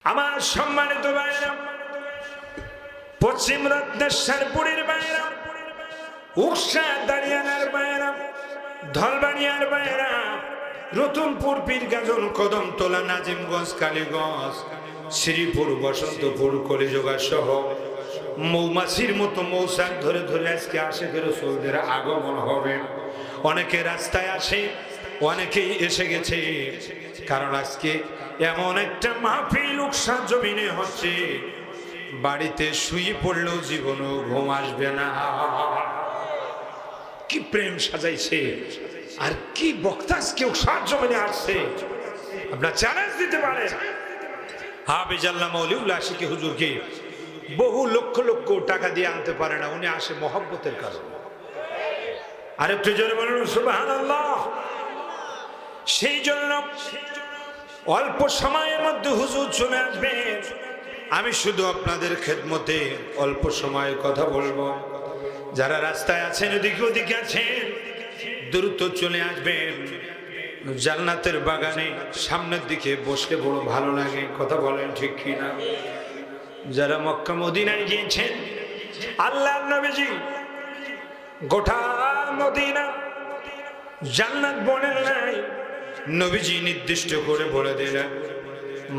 আমার সম্মানিত ভাইরা, পশ্চিম রত্নেশ্বরপুরের ভাইরা, উকসা দাঁড়িয়ানার ভাইরা, ধলবাড়িয়ার ভাইরা, রতনপুর, পীরগাজন, কদমতলা, নাজিমগঞ্জ, কালীগঞ্জ, শ্রীপুর, বসন্তপুর, কলিযোগা সহ মৌমাছির মতো মৌসাক ধরে ধরে আজকে আশিকের রাসূলদের আগমন হবে। অনেকে রাস্তায় আসে, অনেকেই এসে গেছে, কারণ আজকে এমন একটা মাহফিল উকসা জমিনে হচ্ছে, বাড়িতে শুয়ে পড়লেও জীবনও ঘুম আসবে না। কি প্রেম সাজাইছে, আর কি বক্তা আজকে উকসা জমিনে আসছে। আপনার চ্যালেঞ্জ দিতে পারেন হাফেজ আল্লামা ওলিউল্লাহ আশিকি হুজুরকে বহু লক্ষ লক্ষ টাকা দিয়ে আনতে পারে না, উনি আসে মহব্বতের কারণে। আরেকটু জোরে বলুন সুবহানাল্লাহ। সেই জন্য অল্প সময়ের মধ্যে হুজুর চলে আসবেন। আমি শুধু আপনাদের খেদমতে অল্প সময়ের কথা বলবো। যারা রাস্তায় আছেন, এদিকে ওদিকে আছেন, দ্রুত চলে আসবেন। জান্নাতের বাগানে সামনের দিকে বসলে বড় ভালো লাগে, কথা বলেন ঠিক কিনা? যারা মক্কা মদিনায় গিয়েছেন, আল্লাহর নবীজি গোটা মদিনা জান্নাত বলেন নাই, নবীজি নির্দিষ্ট করে বলে দিলেন,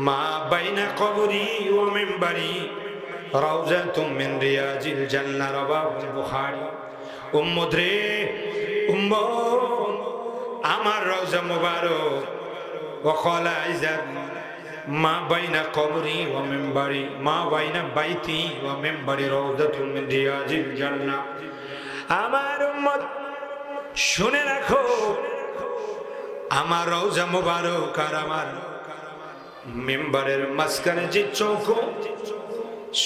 মা বাইনা কবরি ওয়া মিম্বারি রাউজাতুম মিন রিয়াজিল জান্নাহ, রাওয়াহুল বুখারী। উম্মত রে উম্মত, আমার রওজা মুবারক, ওয়া ক্বালা আইজান মা বাইনা কবরি ওয়া মিম্বারি, মা বাইনা বাইতি ওয়া মিম্বারি রাউজাতুম মিন রিয়াজিল জান্নাহ। আমার উম্মত শুনে রাখো, আমার রওজা মুবারক আর আমার মিম্বারের মাঝখানে যে চৌকো,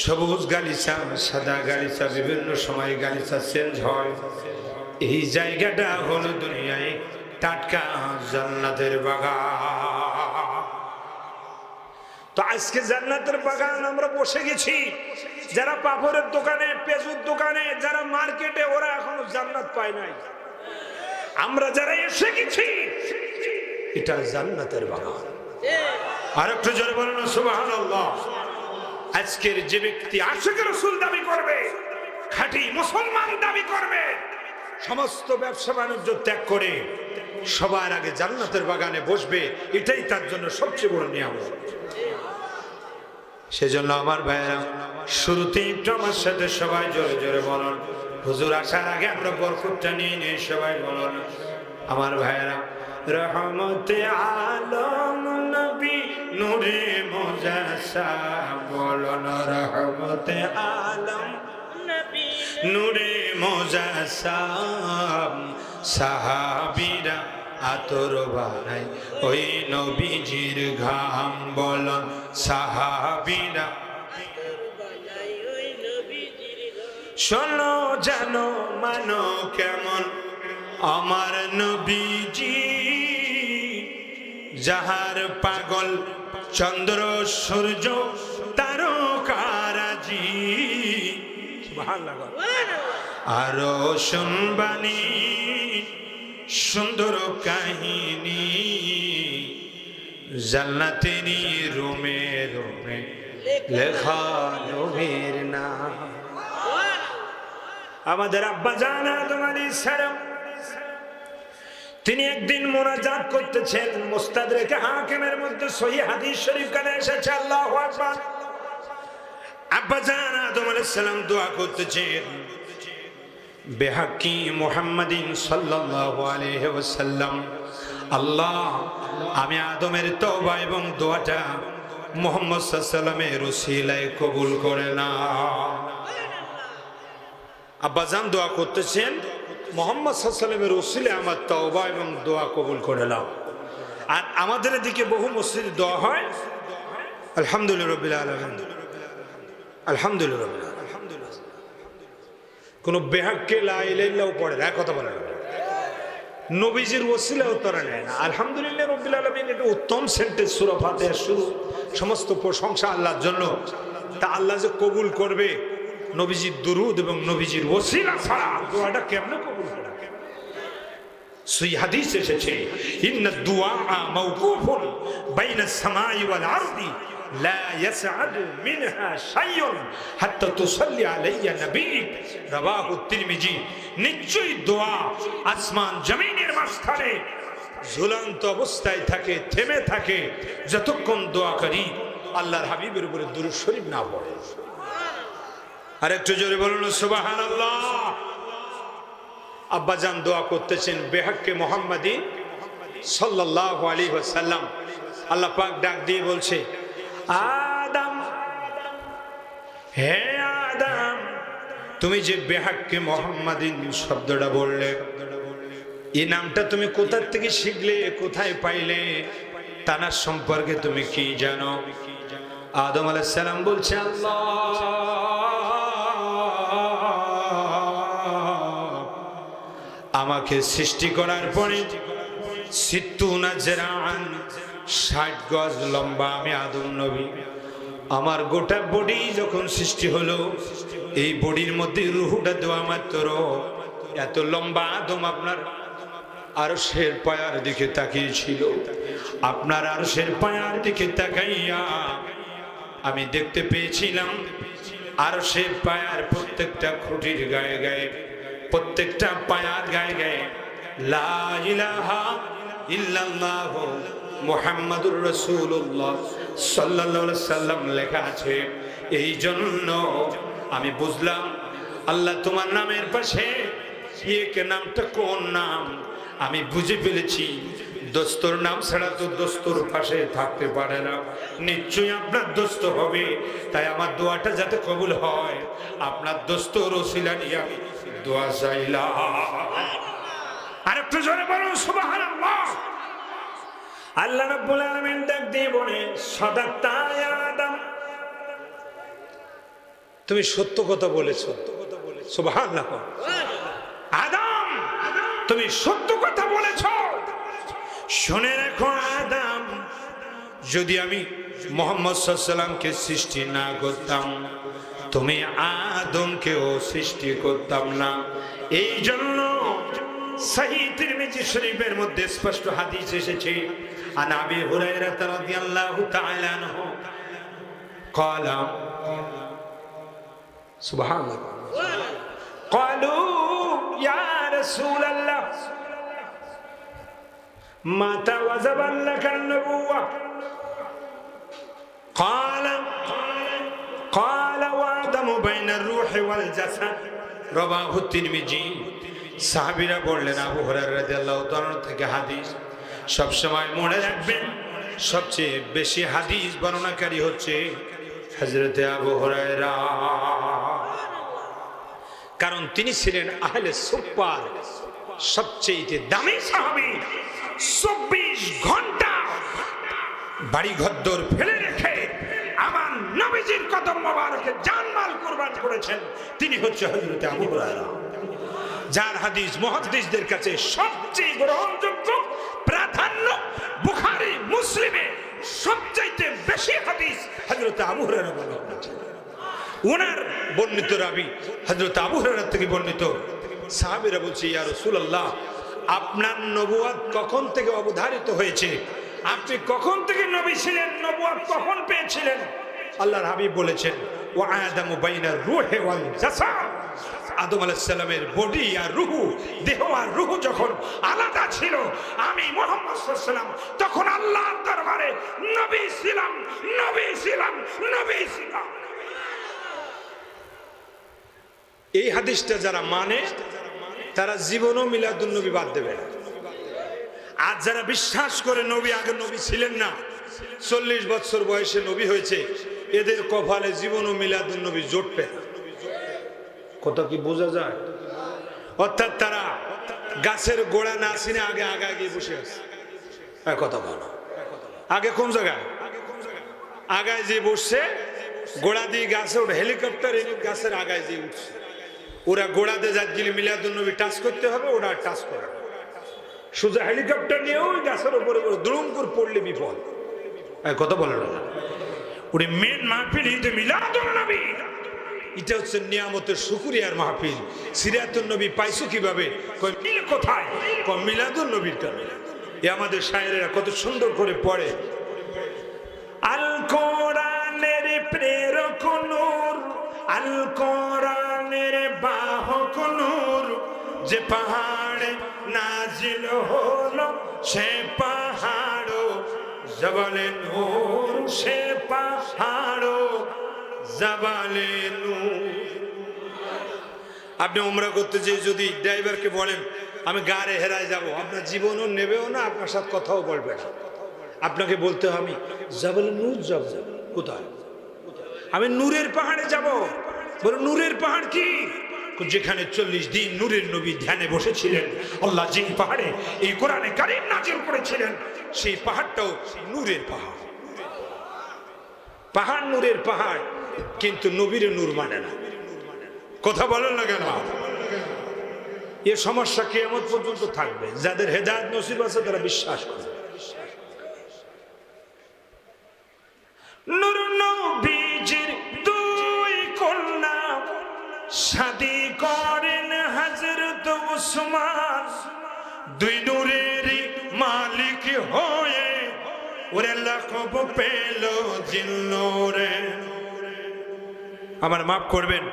সবুজ গালিচা, সাদা গালিচা, বিভিন্ন সময় গালিচা চেঞ্জ হয়, এই জায়গাটা হলো দুনিয়ায় টাটকা জান্নাতের বাগান। তো আজকে জান্নাতের বাগান আমরা বসে গেছি। যারা পাপড়ের দোকানে, পেঁচুর দোকানে, যারা মার্কেটে, ওরা এখনো জান্নাত পায় নাই। আমরা যারা এসে গেছি, এটা জান্নাতের বাগান। আর একটু জোরে বলুন সুবহানাল্লাহ। আজকের যে ব্যক্তি আশিক রাসূল দাবি করবে, খাঁটি মুসলমান দাবি করবে, সমস্ত ব্যবসা বাণিজ্য ত্যাগ করে সবার আগে জান্নাতের বাগানে বসবে, এটাই তার জন্য সবচেয়ে বড় নিয়ামত। সেজন্য আমার ভাইয়েরা, শুরুতেই একটু আমার সাথে সবাই জোরে জোরে বলুন, হুজুর আসার আগে আমরা বরকতটা নিয়ে নিয়ে সবাই বলুন আমার ভাইয়েরা, রহমতে আলম নবী নূরে মুজাসসাম, বলুন রহমতে আলম নবী নূরে মুজাসসাম। সাহাবীরা আতর বানাই ওই নবীজির ঘাম, বলুন সাহাবীরা। শোনো জানো মানো কেমন আমার নবীজি, যাহার পাগল চন্দ্র সূর্য তারকারাজি। আরো শুনবানি সুন্দর কাহিনী, জান্নাতেরই রুমে রুমে লেখা নবীর নাম। আমাদের আব্বা জান আদম আলাইহিস সালাম, তিনি একদিন মুনাজাত করতেছেন, মুস্তাদরাক হাকিমের মধ্যে সহিহ হাদিস শরীফ কানে এসেছে, আল্লাহু আকবার। আব্বা জান আদম আলাইহিস সালাম দোয়া করতেছেন, বিহাক্কি মুহাম্মাদিন সাল্লাল্লাহু আলাইহি ওয়াসাল্লাম, আল্লাহ আমি আদমের তওবা এবং দোয়াটা মুহাম্মদ সাল্লাল্লাহু আলাইহি ওয়াসাল্লামের ওসিলায় কবুল করে নাও। আব্বাজান দোয়া করতেছেন, মুহাম্মদ সাল্লাল্লাহু আলাইহি ওয়াসাল্লামের ওসিলায় আমার তওবা এবং দোয়া কবুল করে নাও। আর আমাদের এদিকে বহু মসজিদে দোয়া হয় আলহামদুলিল্লাহ রাব্বিল আলামিন, আলহামদুলিল্লাহ রাব্বিল আলামিন। কোন বেহাক্কে লা ইলাহা ইল্লাল্লাহ পড়ে না, কথা বলে না, নবীজির ওসিলায় উত্তরা নেয় না। আলহামদুলিল্লাহ রাব্বিল আলামিন এটা উত্তম সেন্টেন্স, সূরা ফাতিহার শুরু। সমস্ত প্রশংসা আল্লাহর জন্য। তা আল্লাহ যে কবুল করবে, নবীজির দুরুদ এবং নবীজির ওসিলা ছাড়া দোয়াটা কেমনে কবুল করে? সহি হাদিস এসেছে, ইন্নাদ দুআ মাওকুফুন বাইনাস সামাই ওয়াল আরদি লা ইয়াসআদু মিনহা শাইউন হাত্তা তুসাল্লি আলাইয়া নবিয়্যিক, রাওয়াহু তিরমিজি। নিশ্চয়ই দোয়া আসমান জমিনের মাঝখানে ঝুলন্ত অবস্থায় থাকে, থেমে থাকে, যতক্ষণ দোয়া করি আল্লাহর হাবিবের উপরে দুরূদ শরীফ না পড়ে। আর একটু জোরে বলুন সুবহানাল্লাহ। আব্বাজান দোয়া করতেছেন বেহাক্কে মুহাম্মাদি সাল্লাল্লাহু আলাইহি ওয়াসাল্লাম। আল্লাহ পাক ডাক দিয়ে বলছে, আদম, হে আদম, তুমি যে বেহাক্কে মুহাম্মাদিন শব্দটা বললে, এই নামটা তুমি কোথা থেকে শিখলে, কোথায় পাইলে, তার সম্পর্কে তুমি কি জানো? আদম আলাইহিস সালাম বলছে, আল্লাহ, আমাকে সৃষ্টি করার পরে 60 গজ লম্বা আমি আদম নবী। আমার গোটা বডি যখন সৃষ্টি হলো, এই বডির মধ্যে রূহটা দেওয়া মাত্র এত লম্বা আদম আপনার আরশের পায়ার দিকে তাকিয়েছিল। আপনার আরশের পায়ার দিকে তাকাইয়া আমি দেখতে পেয়েছিলাম আরশের পায়ার প্রত্যেকটা খুঁটির গায়ে গায়ে, প্রত্যেকটা পায়ার গায়ে গায়ে লা ইলাহা ইল্লাল্লাহ মুহাম্মাদুর রাসূলুল্লাহ সাল্লাল্লাহু আলাইহি সাল্লাম লেখা আছে। এই জন্য আমি বুঝলাম আল্লাহ তোমার নামের পাশে এক নামটা কোন নাম আমি বুঝে ফেলেছি। দোস্তর নাম ছাড়া তো দোস্তর পাশে থাকতে পারে না, নিশ্চয়ই আপনার দোস্ত হবে। তাই আমার দোয়াটা যাতে কবুল হয়, আপনার দোস্তর ওসিলা নিয়ে আমি দোয়া চাইলাম। আর একটু জোরে বলুন সুবহানাল্লাহ। আল্লাহ রাব্বুল আলামিন ডাক দিয়ে বলে, সাদাক্তা ইয়া আদম, তুমি সত্য কথা বলেছো। সুবহানাল্লাহ। আদম, তুমি সত্য কথা বলেছো। শুনে রাখো আদম, যদি আমি মুহাম্মদ সাল্লাল্লাহু আলাইহি সাল্লামকে সৃষ্টি না করতাম, তুমি আদমকেও সৃষ্টি করতাম না। এই জন্য সহিহ তিরমিজি শরীফের মধ্যে স্পষ্ট হাদিস এসেছে, আন আবি হুরায়রা রাদিয়াল্লাহু তাআলা আনহু قال সুবহানাল্লাহ قالوا يا رسول الله متى وجب لك النبوة قال وآدم بين الروح والجسد رواه الترمذي। সাহাবীরা বললেন, আবু হুরায়রা রাদিয়াল্লাহু তাআলা থেকে হাদিস। সব সময় মনে রাখবেন, সবচেয়ে বেশি হাদিস বর্ণনাকারী হচ্ছে হযরতে আবু হুরায়রা, কারণ তিনি ছিলেন আহলে সুফফার সবচেয়ে দামি সাহাবী। 24 ঘন্টা বাড়ি ঘরদোর ফেলে রেখে আমার নবীজির কদম মোবারকে জানমাল কুরবান করেছেন, তিনি হচ্ছে হযরতে আবু হুরায়রা, যার হাদিস মুহাদ্দিসদের কাছে সবচেয়ে গ্রহণযোগ্য, প্রাধান্য বুখারী মুসলিমে সবচেয়ে বেশি হাদিস হযরতে আবু হুরায়রা বর্ণনা করেছেন। ওনার বর্ণিত রাবী হযরত আবু হুরায়রা থেকে বর্ণিত। সাহাবীরা বলছে, ইয়া রাসূলুল্লাহ, আপনার নবুয়ত কখন থেকে অবধারিত হয়েছে? আপনি কখন থেকে নবী ছিলেন? নবুয়ত কখন পেয়েছিলেন? আল্লাহর হাবিব বলেছেন, ওয়া আদামু বাইনার রূহি ওয়াল জাসাদ, আদম আলাইহিস সালামের বডি আর রূহ, দেহ আর রূহ যখন আলাদা ছিল, আমি মুহাম্মদ সাল্লাল্লাহু আলাইহি ওয়াসাল্লাম তখন আল্লাহর দরবারে নবী ছিলাম, নবী ছিলাম, নবী ছিলাম। এই হাদিসটা যারা মানে তারা জীবনও মিলাদুন নবী বাদ দেবে না। আর যারা বিশ্বাস করে নবী আগে নবী ছিলেন না, 40 বছর বয়সে নবী হয়েছে, এদের কপালে জীবনও মিলাদুন নবী জুটবে না। কথা কি বোঝা যায়? অর্থাৎ তারা গাছের গোড়া না চিনে আগে আগে গিয়ে বসে আছে। কথা বলো, আগে কোন জায়গায় আগায় যে বসছে, গোড়া দিয়ে গাছে ওঠে, হেলিকপ্টার এনে গাছের আগায় যে উঠছে। ওরা গোড়াতে যা গেলে মিলাদুন নবী টাচ করতে হবে, ওরা টাচ করে সোজা হেলিকপ্টার নিয়ে ওই গাছের উপরে দ্রুমপুর পড়লে বিপদ। কথা বলে না, ওরে মেন মাহফিল ঈদে মিলাদুন নবী, এটা হচ্ছে নিয়ামতের শুকরিয়ার মাহফিল। সিরাতুন নবী পাইছো কিভাবে? কই মিল কোথায়? কই মিলাদুন নবীর কারণে। এ আমাদের শায়েরেরা কত সুন্দর করে পড়ে, আল কোরআন প্রেরক নূর, আল কোরআনের বাহক নূর, যে পাহাড়ে নাজিল হলো সে পাহাড় জবালে নূর, সে পাহাড় জবালে নূর। আপনি উমরা করতে যেয়ে যদি ড্রাইভারকে বলেন আমি গাড়ি হেরায় যাব, আপনার জীবনও নেবেও না, আপনার সাথে কথাও বলবে না। আপনাকে বলতে হবে আমি জবালে নূর যাব। কোথায়? আমি নূরের পাহাড়ে যাব। বলে নূরের পাহাড় কি? যেখানে 40 দিন নূরের নবী ধ্যানে বসেছিলেন, আল্লাহ যে পাহাড়ে এই কোরআনে কারীম নাযিল করেছিলেন সেই পাহাড়টাও নূরের পাহাড়। পাহাড় নূরের পাহাড়, কিন্তু নবীর নূর মানে না। কথা বলেন না কেন? এ সমস্যা কিয়ামত পর্যন্ত থাকবে। যাদের হেদায়েত নসিব আছে তারা বিশ্বাস করে। নূর নবীজির দুই কন্যা শাদী করেন হযরত উসমান, দুই নূরের মালিক হয়ে ওরে লাকব পেল জিন্নূরে। আমার মাফ করবেন,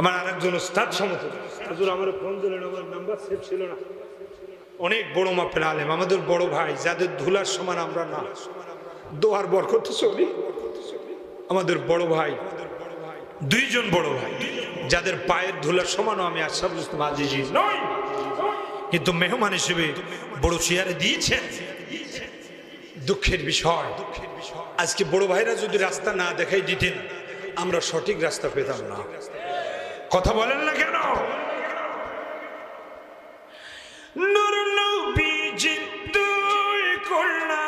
আমার আরেকজন উস্তাদ সমতুল্য হুজুর আমার ফোন দিলেন, আমার নাম্বার সেভ ছিল না। অনেক বড় মাপের আলেম, আমাদের বড় ভাই, যাদের ধুলার সমান আমরা না, দোয়ার বরকত চলি। আমাদের বড় ভাই, দুইজন বড় ভাই, যাদের পায়ের ধুলার সমানও আমি আশরাফুল ইসলাম আজিজি নই, কিন্তু মেহমান হিসেবে বড় চেয়ারে দিয়েছেন। দুঃখের বিষয়, আজকে বড় ভাইরা যদি রাস্তা না দেখাই দিতেন আমরা সঠিক রাস্তা পেতাম না। কথা বলেন না কেন? নূর নবীজির দুই কন্যা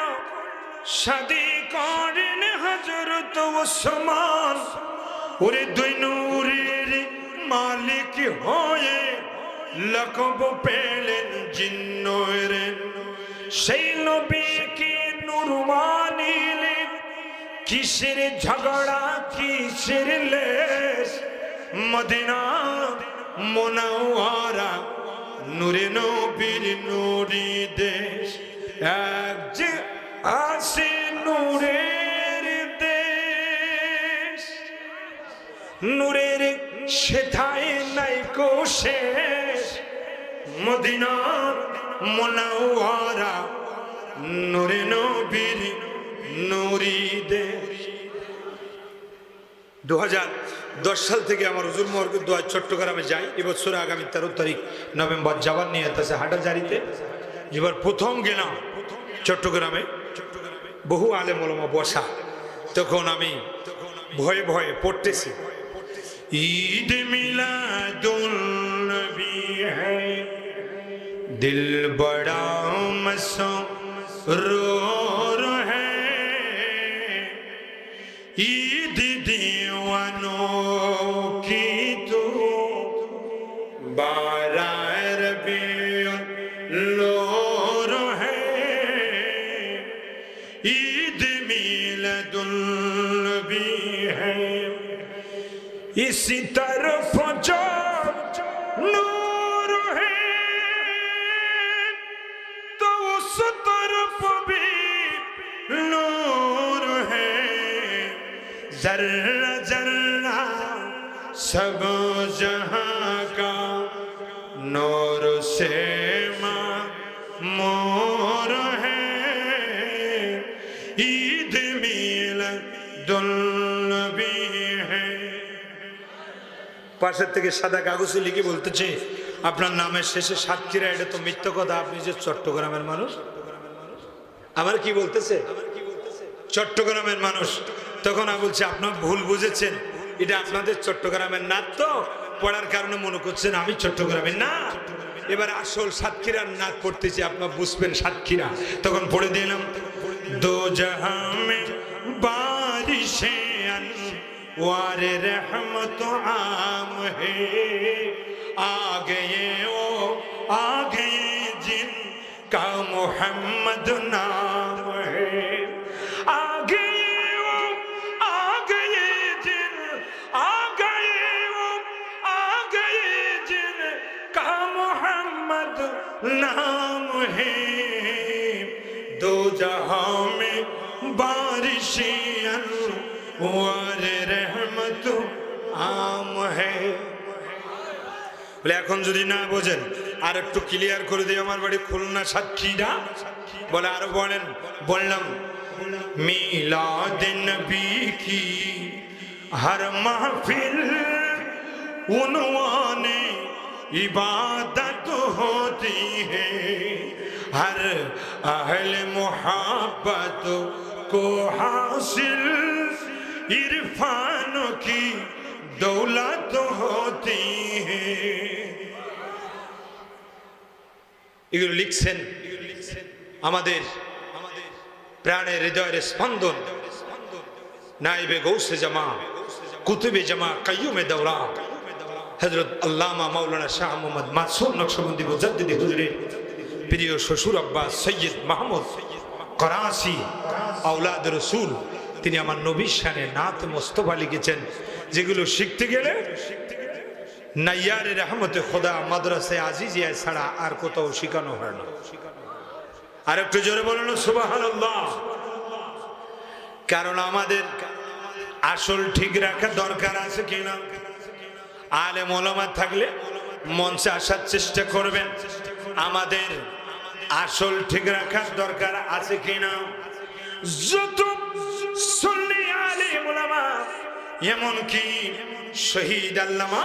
শাদী করেন হযরত উসমান, ওরে দুই নূরের মালিক হয়ে লকব পেলেন জিন্নূরে। সেই নবীকে নূর মানিলেন, কিসের ঝগড়া কিসের লেশ, মদিনা মুনাওয়ারা নূরে নবীর নূরি দেশ। এক যে আসে নূরের দেশ, নূরের সেথায় নাই কো শেষ, মদিনা মুনাওয়ারা নূরে নবীর নূরি দেশ। 2010 সাল থেকে আমার হুজুর মহরকে দোয়া চট্টগ্রামে যাই। এবছর আগামী 13 তারিখ নভেম্বর যাবার নিয়ে আছে হাটাজারিতে। এবার প্রথম গেলাম চট্টগ্রামে, বহু আলেম ওলামা বসা, তখন আমি ভয়ে ভয়ে পড়তেছি ঈদ মিলাদুন নবী হ্যায় দিল বড়া মসরুর হ্যায়, ঈদ दीवानों की तो बारह रबीउल है, ईद मिलादुन नबी है। इसी तरफ जो नूर है तो उस तरफ भी नूर है, जर्रा जर्रा सब जहां का नूर से मामूर है, ईद मिलादुन नबी है। পাশের থেকে সাদা কাগজে লিখে বলতেছে আপনার নামের শেষে সাতক্ষীরা, এটা তো মিথ্যা কথা, আপনি যে চট্টগ্রামের মানুষ। আমার কি বলতেছে? চট্টগ্রামের মানুষ। তখন আমি বলছি আপনার ভুল বুঝেছেন, এটা আপনাদের চট্টগ্রামের নাত, তো পড়ার কারণে মনে করছেন আমি চট্টগ্রামের না। এবার আসল সাতক্ষীরার নাত পড়তেছি, আপনার বুঝবেন সাতক্ষীরা। তখন পড়ে দিলাম দো জাহাঁ মে বারিশে আনওয়ারে রহমত আম হে, আ গয়ে ও আ গয়ে জিন কা মুহাম্মদ নাম হে, আ গয়ে ও আ গয়ে জিন, আ গয়ে ও আ গয়ে জিন কা মুহাম্মদ নাম হে, দো জাহাं में बारिशें और रहमत आम है। বলে এখন যদি না বোঝেন আর একটু ক্লিয়ার করে দিই, আমার বাড়ি খুলনা সাতক্ষীরা। বলে আরো বলেন। বললাম মিলাদ নবী কি हर महफिल उन्वाने इबादत होती है, हर अहल मोहब्बत को हासिल इरफान की दौलत होती है। এগুলো লিখছেন আমাদের প্রাণের হৃদয়ের স্পন্দন নাইবে গৌসে জামা কুতুবে জামা কাইয়ুমে দৌরা হযরত আল্লামা মাওলানা শাহ মোহাম্মদ মাসুম নকশবন্দি মুজাদ্দিদি হুজুরের প্রিয় শ্বশুর আব্বাস সৈয়দ মাহমুদ করাচি আওলাদ রসুল, তিনি আমার নবীর শানে নাত মোস্তফা লিখেছেন, যেগুলো শিখতে গেলে নাইয়ারে রহমতে খোদা মাদ্রাসায়ে আজিজিয়া ছাড়া আর কোথাও শেখানো হয় না। আর একটু জোরে বলুন সুবহানাল্লাহ। কারণ আমাদের আসল ঠিক রাখা দরকার আছে কিনা? আলেম ওলামা থাকলে মঞ্চে আসার চেষ্টা করবেন। আমাদের আসল ঠিক রাখার দরকার আছে কিনা? যত সুন্নি আলেম ওলামা, এমনকি শহীদ আল্লামা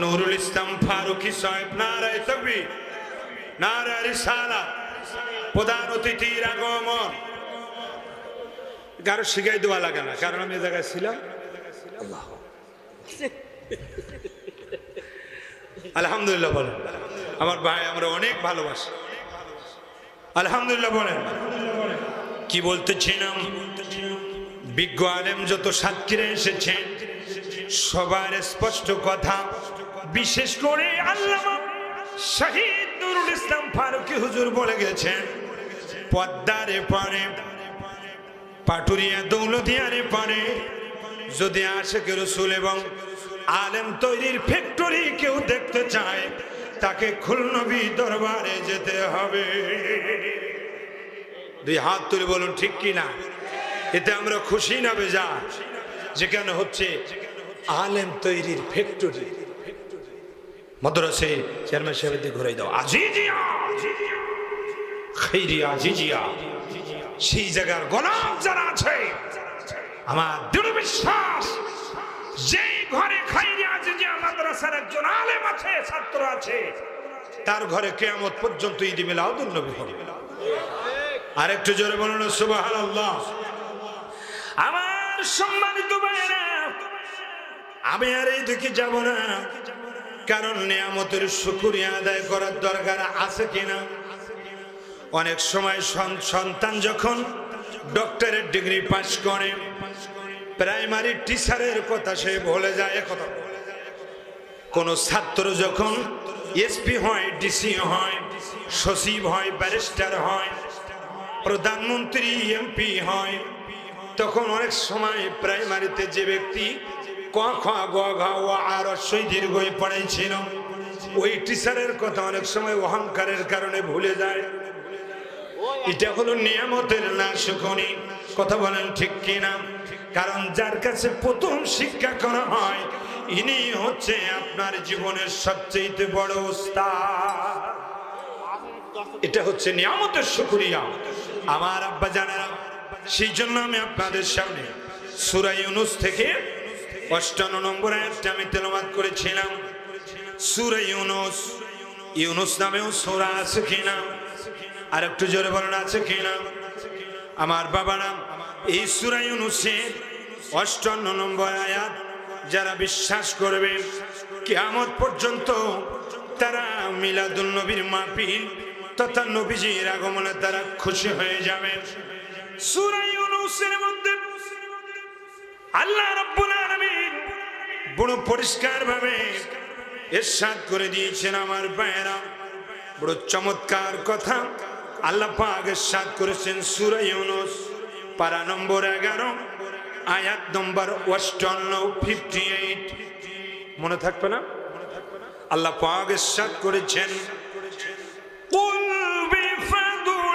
নুরুল ইসলাম ফারুকী সাহেব, নারায়ে তাকবীর, নারায়ে রিসালাত, প্রধান অতিথির আগমন। কারো শিখাই দেওয়া লাগে না, কারণ আমি এ জায়গায় ছিলাম। আলহামদুলিল্লাহ বলেন। আমার ভাই আমরা অনেক ভালোবাসি, আলহামদুলিল্লাহ বলেন। কি বলতেছিলাম? বিজ্ঞ আলেম যত সাতক্ষীরা এসেছেন সবার স্পষ্ট কথা, বিশেষ করে আল্লামা শহীদ নুরুল ইসলাম ফারুকী হুজুর বলে গেছেন, পদ্মার এপারে পাটুরিয়া দৌলতিয়ার এপারে যদি আশিক রাসূল এবং আলেম তৈরির ফ্যাক্টরি কেউ দেখতে চায়, তাকে খুলনবী দরবারে যেতে হবে। দুই হাত তুলে বলুন ঠিক কি না? এতে আমরা খুশি না বেজার? যেখানে হচ্ছে আলেম তৈরির ফ্যাক্টরি। মাদ্রাসে চেয়ারম্যান সাহেবের দিকে ঘুরাই দাও, আজিজিয়া খাইরিয়া আজিজিয়া, সেই জায়গার গোলাম যারা আছে, আমার দৃঢ় বিশ্বাস যে ঘরে খাইরিয়া আজিজিয়া মাদ্রাসার একজন আলেম আছে, ছাত্র আছে, তার ঘরে কিয়ামত পর্যন্ত ঈদ মিলাদুন নবী হবে। আর একটু জোরে বলুন সুবহানাল্লাহ। আমার সম্মানিত ভাইরা, আমি আর এই দিকে যাব না, কারণ নিয়ামতের শুকরিয়া আদায় করার দরকার আছে কিনা? অনেক সময় সন্তান যখন ডক্টরের ডিগ্রি পাস করে, প্রাইমারি টিচারের কথা সে ভুলে যায়। কথা কোন ছাত্র যখন এসপি হয়, ডিসি হয়, সচিব হয়, ব্যারিস্টার হয়, প্রধানমন্ত্রী, এমপি হয়, তখন অনেক সময় প্রাইমারিতে যে ব্যক্তি ক খ গ ঘ ও আর দীর্ঘই পড়াইছিল, ওই টিচারের কথা অনেক সময় অহংকারের কারণে ভুলে যায়। এটা হলো নিয়ামতের না শুকনি। কথা বলেন ঠিক কিনা? কারণ যার কাছে প্রথম শিক্ষা করা হয়, ইনি হচ্ছে আপনার জীবনের সবচেয়ে বড় উস্তাদ। এটা হচ্ছে নিয়ামতের শুকরিয়া আমার আব্বা জানেরা। সেই জন্য আমি আপনাদের সামনে সূরা ইউনূস থেকে ৫৮ নম্বর আয়াতটা আমি তেলাওয়াত করেছিলাম। সূরা ইউনূস, ইউনূস নামেও সূরা আছে কিনা? আর একটু জোরে বলেন আছে কিনা? আমার বাবারা, এই সূরা ইউনূসের ৫৮ নম্বর আয়াত যারা বিশ্বাস করবে কিয়ামত পর্যন্ত, তারা মিলাদুন নবীর মাহফিল তথা নবীজির আগমনে তারা খুশি হয়ে যাবে। সূরা ইউনূসের মধ্যে আল্লাহ রাব্বুল আলামিন বড় পরিষ্কার ভাবে ইরশাদ করে দিয়েছেন। আমার ভাইরা, বড় চমৎকার কথা আল্লাহ পাক ইরশাদ করেছেন। সূরা ইউনূস পারা নম্বর 11 আয়াত নম্বর 58 মনে থাকবে না? আল্লাহ পাক ইরশাদ করেছেন, কুল বিফাদলিল্লাহি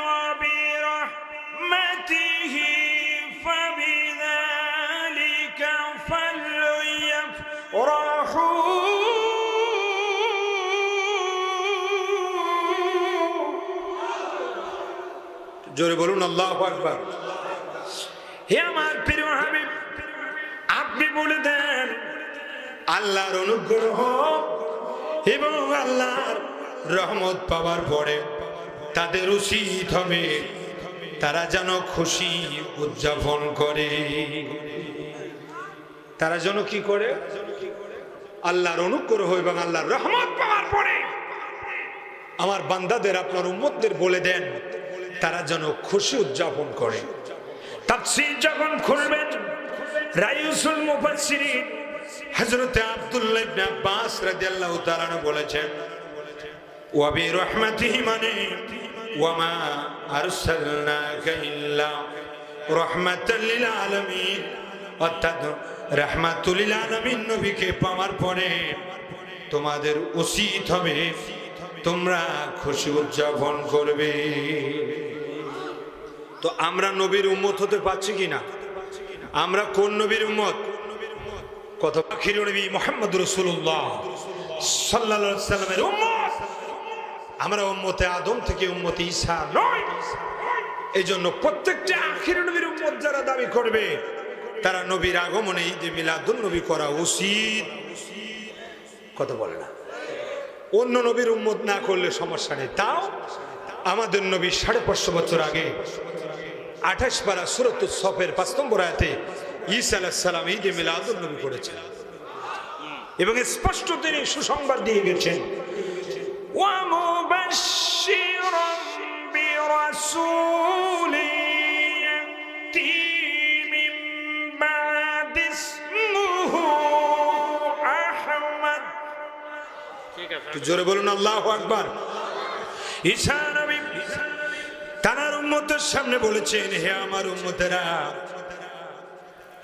ওয়া বিরাহমাতিহি জোরে বলুন আল্লাহু আকবার। হে আমার প্রিয় হাবিব, আপনি বলে দেন আল্লাহর অনুগ্রহ এবং আল্লাহর রহমত পাওয়ার পরে তাদের উচিত হবে তারা যেন খুশি উদযাপন করে। তারা যেন কি করে? আল্লাহর অনুগ্রহ এবং আল্লাহর রহমত পাওয়ার পরে আমার বান্দাদের, আপনার উম্মতদের বলে দেন তারা যেন খুশি উদযাপন করে। তাফসীর যখন খুলবেন, রাইসুল মুফাসসিরিন হযরত আব্দুল্লাহ ইবনে আব্বাস রাদিয়াল্লাহু তাআলা বলেছেন, ওয়া বি রাহমাতিহি মানে ওয়া মা আরসালনাকা ইল্লা রাহমাতাল লিল আলামিন, অর্থাৎ রাহমাতুল লিল আলামিন নবীকে পাওয়ার পরে তোমাদের উচিত হবে তোমরা খুশি উদযাপন করবে। তো আমরা নবীর উম্মত হতে পারছি কিনা? আমরা কোন নবীর উম্মত? কত আখির নবী মুহাম্মদ রাসূলুল্লাহ সাল্লাল্লাহু আলাইহি সাল্লামের উম্মত। আমরা উম্মতে আদম থেকে উম্মতে ঈসা নয়। এইজন্য প্রত্যেকটা আখির নবীর উম্মত যারা দাবি করবে তারা নবীর আগমনে ঈদে মিলাদুন নবী করা উচিত। কত বলে না? অন্য নবীর উম্মত না করলে সমস্যা নেই। তাও আমাদের নবী 550 বছর আগে 28 পারা সূরাতুস সফের 5 নম্বর আয়াতে ঈসা আলাইহিস সালাম ঈদে মিলাদুন নবী করেছেন এবং স্পষ্ট তিনি সুসংবাদ দিয়ে গেছেন, ওয়া মুবাশশিরাম বিরাসূলিন ইয়াতি মিন বাদি ইসমুহু আহমদ। ঠিক আছে, জোরে বলুন আল্লাহু আকবার। ঈসা নবী তার উম্মতের সামনে বলেছেন, হে আমার উম্মতেরা,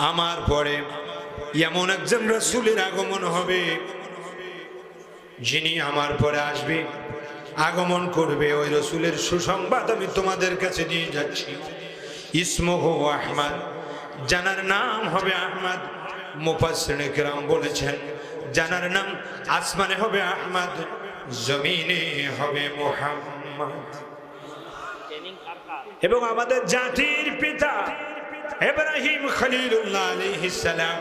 আমার পরে এমন একজন রাসূলের আগমন হবে যিনি আমার পরে আসবে, আগমন করবে। ওই রাসূলের সুসংবাদ আমি তোমাদের কাছে দিয়ে যাচ্ছি। ইসমুহু আহমদ, জানার নাম হবে আহমদ। মুফাসসিরিনে কেরাম বলেছেন জানার নাম আসমানে হবে আহমদ, জমিনে হবে মুহাম্মদ। এবং আমাদের জাতির পিতা ইব্রাহিম খলিলুল্লাহ আলাইহিস সালাম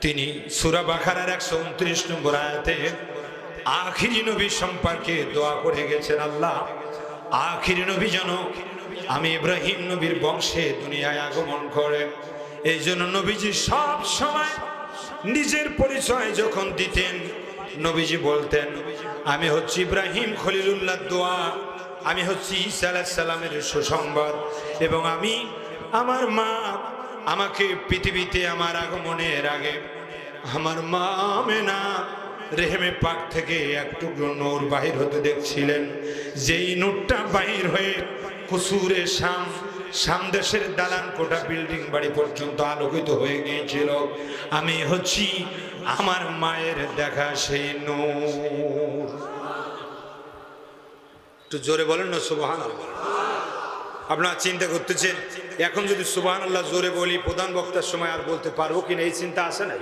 তিনি সূরা বাকারার 129 নম্বর আয়াতে আখিরি নবী সম্পর্কে দোয়া করে গেছেন, আল্লাহ আখিরি নবী যেন আমি ইব্রাহিম নবীর বংশে দুনিয়ায় আগমন করে। এই জন্য নবীজি সব সময় নিজের পরিচয় যখন দিতেন নবীজি বলতেন, আমি হচ্ছি ইব্রাহিম খলিলুল্লাহ দোয়া, আমি হচ্ছি ঈসা আলাইহিস সালামের সুসংবাদ, এবং আমি আমার মা আমাকে পৃথিবীতে আমার আগমনের আগে আমার মা আমেনা রেহেমে পাক থেকে এক টুকরো নূর বাহির হতে দেখছিলেন। যেই নূরটা বাহির হয়ে কুসুরে শাম দেশের দালান কোটা বিল্ডিং বাড়ি পর্যন্ত আলোকিত হয়ে গিয়েছিল, আমি হচ্ছি আমার মায়ের দেখা সেই নূর। একটু জোরে বলেন না সুবহানাল্লাহ। আপনারা চিন্তা করতেছেন এখন যদি সুবহানাল্লাহ জোরে বলি প্রধান বক্তার সময় আর বলতে পারবো কিনা, এই চিন্তা আসে না?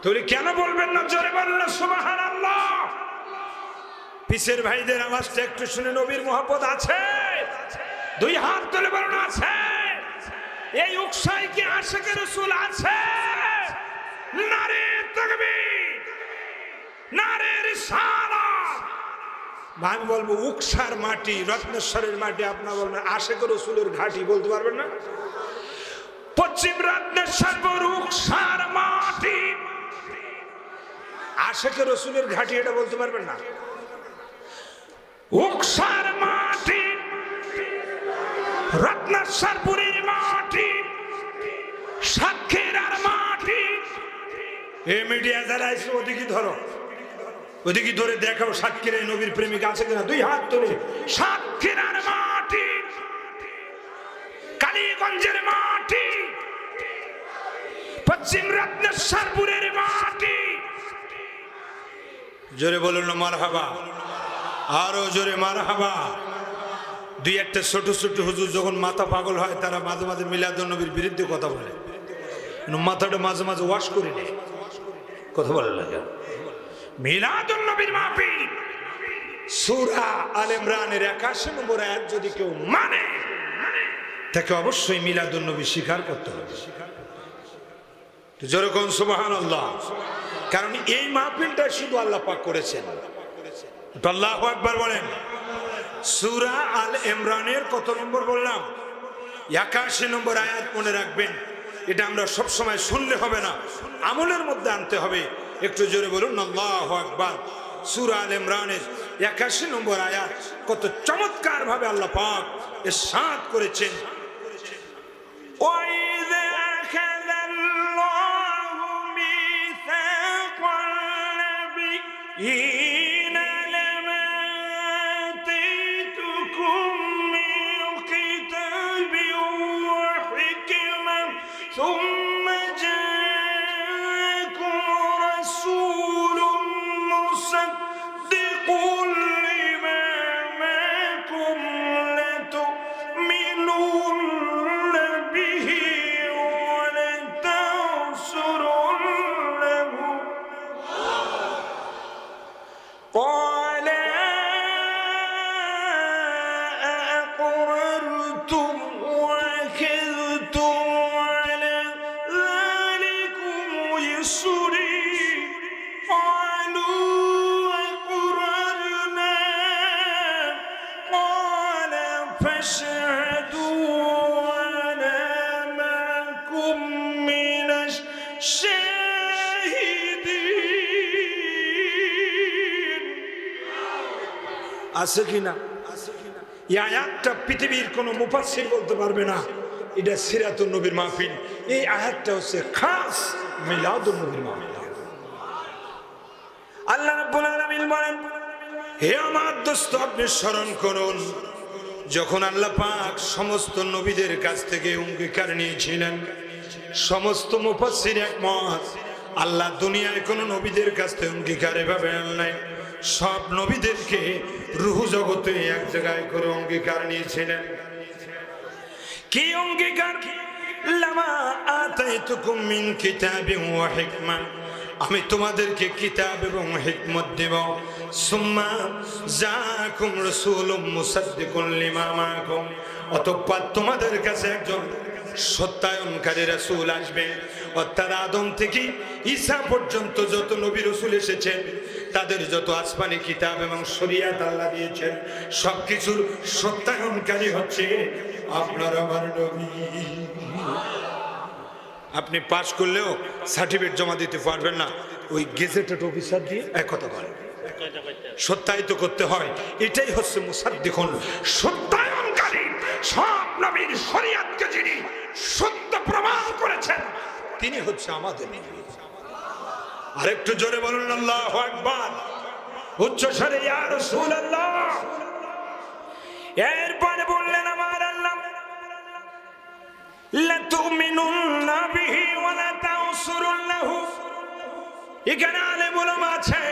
তাহলে কেন বলবেন না জোরে বলেন না সুবহানাল্লাহ? পিছের ভাইদের আওয়াজটা একটু শুনে নবীর মহব্বত আছে? দুই হাত তুলে বলুন আছে। এই উকসায় কি আশিকে রাসূল আছে? নারে তাকবীর, নারে রিসালাত। আমি বলবো উকসার মাটি, রত্নেশ্বরের মাটি, আপনার বলবেন আশিকে রাসূলের ঘাটি, বলতে পারবেন না? পশ্চিম রত্নেশ্বর উকসার মাটি, আশিকে রাসূলের ঘাটি, এটা বলতে পারবেন না? উকসার মাটি, রত্নেশ্বরপুরের মাটি, সাতক্ষীরার মাটি। এই মিডিয়া যারা আছে ওদিকে ধরো, ওদিকে ধরে দেখাও সাতক্ষীরায় নবীর প্রেমিক আছে কিনা, দুই হাত তুলে। সাতক্ষীরার মাটি, কালীগঞ্জের মাটি, পশ্চিম রত্নেশ্বরপুরের মাটি। জোরে বলুন মারহাবা, আরো জোরে মারহাবা। দুই একটা ছোট ছোট হুজুর যখন মাথা পাগল হয় তারা মাঝে মাঝে মিলাদুন নবীর বিরুদ্ধে কথা বলে, মাথাটা মাঝে মাঝে ওয়াশ করে নেয়। কথা বলেন না কেন? মিলাদুন নবীর মাহফিল সূরা আল ইমরানের 81 নম্বর আয়াত যদি কেউ মানে তাকে অবশ্যই মিলাদুন নবী স্বীকার করতে হবে। যেরকম সুবহানাল্লাহ, কারণ এই মাহফিলটা শুধু আল্লাহ পাক করেছেন। আল্লাহু আকবার বলেন। সূরা আল ইমরানের কত নম্বর বললাম? 81 নম্বর আয়াত মনে রাখবেন। এটা আমরা সব সময় শুনলে হবে না, আমলের মধ্যে আনতে হবে। একটু জোরে বলুন আল্লাহু আকবার। সূরা আল ইমরানের 81 নম্বর আয়াত কত চমৎকার ভাবে আল্লাহ পাক ইরশাদ করেছেন, ওয়াইযা আখাযাল্লাহু মিসাকাল নাবিয়্যিনা লামা আতাইতুকুম মিন কিতাবিন ওয়া হিকমাতিন সুম্মা জাআকুম রাসূলুন মুসাদ্দিকুন লিমা মা'akum লাতু'মিনুন্না বিহি ওয়া লাতানসুরুন্নাহু قال أأقررتم وأخذتم على ذلكم إصري قالوا أقررنا قال فاشهدوا وأنا معكم من الشاهدين। আছে কিনা? এই আয়াতটা পৃথিবীর কোন মুফাসসির বলতে পারবে না এটা সিরাতুন নবীর মাহফিল। এই আয়াতটা হচ্ছে খাস মিলাদুন নবীর মাহফিল। আল্লাহ রাব্বুল আলামিন বলেন, হে আমার দোস্ত আপনি স্মরণ করুন যখন আল্লাহ পাক সমস্ত নবীদের কাছ থেকে অঙ্গীকার নিয়েছিলেন। সমস্ত মুফাসসির একমত, আল্লাহ দুনিয়ায় কোন নবীদের কাছ থেকে অঙ্গীকার এভাবে আনলেন। সব নবীদেরকে রূহ জগতে এক জায়গায় করে অঙ্গীকার নিয়েছিলেন। কি অঙ্গীকার? লামা আতাইতুকুম মিন কিতাবিন ওয়া হিকমা, আমি তোমাদেরকে কিতাব এবং হিকমত দেব। সুম্মা জাআকুম রাসূলুম মুসাদ্দিকুন লিমা মা'akum, অতঃপর তোমাদের কাছে একজন সত্যায়নকারী রাসূল আসবে। অর্থাৎ আদম থেকে ঈসা পর্যন্ত যত নবী রাসূল এসেছেন তাদের যত আসমানি কিতাব এবং শরীয়ত আল্লাহ দিয়েছেন সবকিছুর সত্যায়নকারী হচ্ছে আপনার আমার নবী। আপনি পাস করলেও সার্টিফিকেট জমা দিতে পারবেন না, ওই গেজেটেড অফিসার দিয়ে এক কথা বলেন সত্যায়িত করতে হয়। এটাই হচ্ছে মুসাদ্দিকুন, সত্যায়নকারী। সব নবীর শরীয়তকে যিনি সত্য প্রমাণ করেছেন তিনি হচ্ছে আমাদের নবী। আরেকটু জোরে বলুন আল্লাহু আকবার, উচ্চ স্বরে ইয়া রাসূলুল্লাহ। এরপরে বললেন আমার আল্লাহ, লাতুমিনুন্না বিহি ওয়া লাতানসুরুন্নাহু। এখানে আলেম উলামা আছে,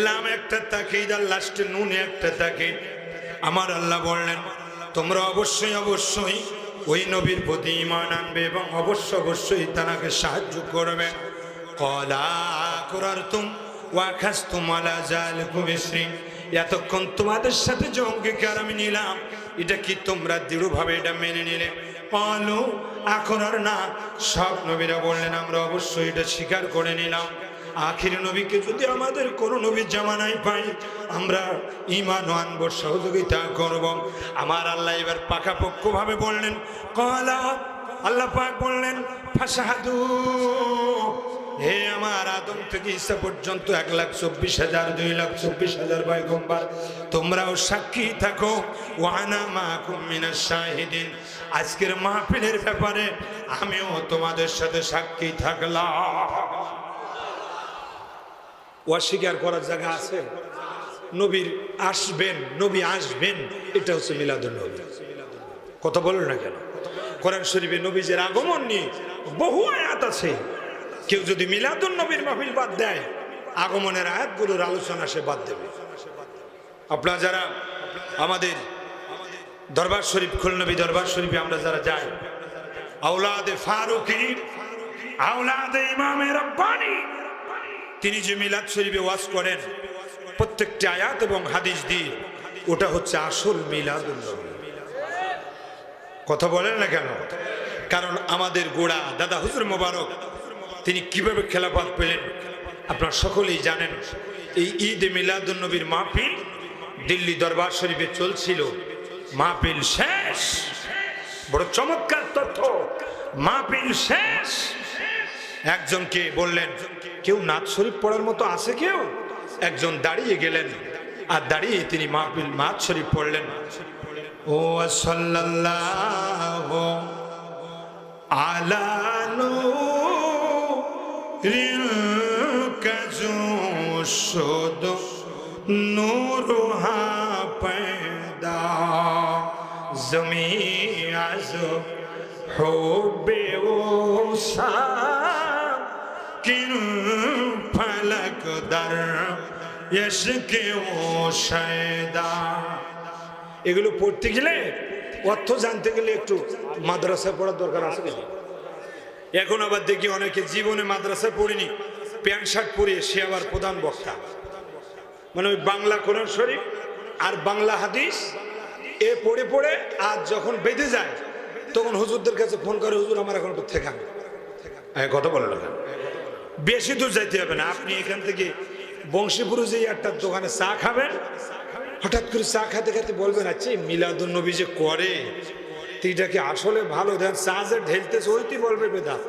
লাম একটা তাকিদ আর লাস্টে নুন একটা তাকিদ। আমার আল্লাহ বললেন তোমরা অবশ্যই অবশ্যই ওই নবীর প্রতি ঈমান আনবে এবং অবশ্যই তাকে সাহায্য করবে। ক্বালা আকরারতুম ওয়া আখাযতুম আলা যালিকুম ইসরি, এতক্ষণ তোমাদের সাথে যে অঙ্গীকার আমি নিলাম এটা কি তোমরা দৃঢ়ভাবে এটা মেনে নিলে? ক্বালু আকরারনা, সব নবীরা বললেন আমরা অবশ্যই এটা স্বীকার করে নিলাম। আখির নবীকে যদি আমাদের কোন নবীর জামানায় পাই আমরা ঈমান আনবো, সহযোগিতা করব। আমার আল্লাহ এবার পাকাপোক্ত ভাবে বললেন, ক্বালা, আল্লাহ পাক বললেন ফাশহাদু, হে আমার আদম থেকে ঈসা পর্যন্ত 1,24,000 2,24,000 পয়গম্বর তোমরাও সাক্ষী থাকো। ওয়া আনা মাআকুম মিনাশ শাহিদিন, আজকের মাহফিলের ব্যাপারে আমিও তোমাদের সাথে সাক্ষী থাকলাম। অস্বীকার করার জায়গা আছে? নবীর আসবেন, নবী আসবেন, এটা হচ্ছে মিলাদুন নবী। কথা বলেন না কেন? কোরআন শরীফে নবীজের আগমন নিয়ে বহু আয়াত আছে। কেউ যদি মিলাদুন নবীর মাহফিল বাদ দেয় আগমনের আয়াতগুলোর আলোচনা সে বাদ দেবে। আপনারা যারা আমাদের দরবার শরীফ, খুলনবী দরবার শরীফে আমরা যারা যাই, আওলাদে ফারুকি, আওলাদে ইমামে রব্বানি, তিনি যে মিলাদ শরীফে ওয়াজ করেন প্রত্যেকটি আয়াত এবং হাদিস দিয়ে, ওটা হচ্ছে আসল মিলাদুন নবী। কথা বলেন না কেন? কারণ আমাদের গোড়া দাদা হুজুর মোবারক তিনি কিভাবে খেলাফত পেলেন আপনারা সকলেই জানেন। এই ঈদ মিলাদুন নবীর মাহফিল দিল্লি দরবার শরীফে চলছিল। মাহফিল শেষ, বড় চমৎকার তথ্য, মাহফিল শেষ, একজনকে বললেন কেউ নাত শরীফ পড়ার মতো আছে কেউ? একজন দাঁড়িয়ে গেলেন আর দাঁড়িয়ে তিনি নাত শরীফ পড়লেন। ও সাল্লাল্লাহু আলা নূরিল কাজুশুদ নূরহা पैदा ज़मी अज़ हुब्बे ओसा किन फलक दर यश्के ओ शैदा। এগুলো পড়তে গেলে অর্থ জানতে গেলে একটু মাদ্রাসায় পড়ার দরকার আছে কি? এখন আবার দেখি অনেকে জীবনে মাদ্রাসায় পড়িনি, প্যান্ট শার্ট পরে সে আবার প্রধান বক্তা, মানে ওই বাংলা কোরআন শরীফ আর বাংলা হাদিস এ পড়ে পড়ে আর যখন বেঁধে যায় তখন হুজুরদের কাছে ফোন করে, হুজুর আমার এখন একটু ঠেকান। কথা বলে না, বেশি দূর যাইতে হবে না। আপনি এখান থেকে বংশীপুরে যে একটা দোকানে চা খাবেন, হঠাৎ করে চা খাতে খাতে বলবেন আচ্ছা মিলাদুন নবী যে করে এইটা কি আসলে ভালো? দেন চা যে ঢেলতেছে ওইটি বলবে বেদাত।